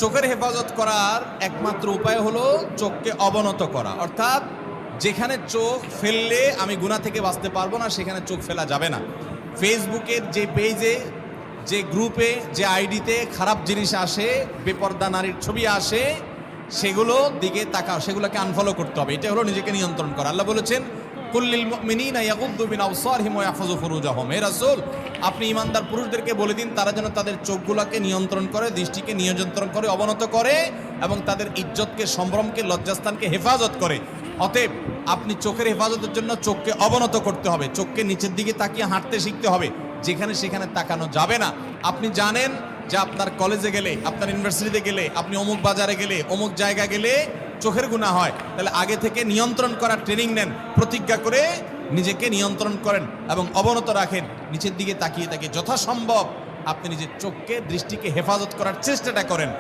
চোখের হেফাজত করার একমাত্র উপায় হলো চোখকে অবনত করা, অর্থাৎ যেখানে চোখ ফেললে আমি গুনাহ থেকে বাঁচতে পারবো না সেখানে চোখ ফেলা যাবে না। ফেসবুকের যে পেজে, যে গ্রুপে, যে আইডিতে খারাপ জিনিস আসে, বেপর্দা নারীর ছবি আসে, সেগুলো দিকে তাকাও, সেগুলোকে আনফলো করতে হবে। এটা হলো নিজেকে নিয়ন্ত্রণ করা। আল্লাহ বলেছেন কুল্লিল মুমিনিনা ইয়াগুদ্দু মিন আবসারিহিম ওয়া ইয়াহফাযু ফুরুজাহুম। হে রাসূল, আপনি ঈমানদার পুরুষদেরকে বলে দিন তারা যেন তাদের চোখগুলোকে নিয়ন্ত্রণ করে, দৃষ্টিকে নিয়ন্ত্রণ করে, অবনত করে এবং তাদের ইজ্জতকে, সম্ভ্রমকে, লজ্জাস্থানকে হেফাজত করে। অতএব আপনি চোখের হেফাজতের জন্য চোখকে অবনত করতে হবে, চোখকে নিচের দিকে তাকিয়ে হাঁটতে শিখতে হবে, যেখানে সেখানে তাকানো যাবে না। আপনি জানেন যে আপনার কলেজে গেলে, আপনার ইউনিভার্সিটিতে গেলে, আপনি অমুক বাজারে গেলে, অমুক জায়গা গেলে চোখের গুনাহ হয়, তাহলে আগে থেকে নিয়ন্ত্রণ করার ট্রেনিং নেন, প্রতিজ্ঞা করে নিজেকে নিয়ন্ত্রণ করেন এবং অবনত রাখেন। নিচের দিকে তাকিয়ে তাকিয়ে যথাসম্ভব আপনি নিজের চোখকে, দৃষ্টিকে হেফাজত করার চেষ্টাটা করেন।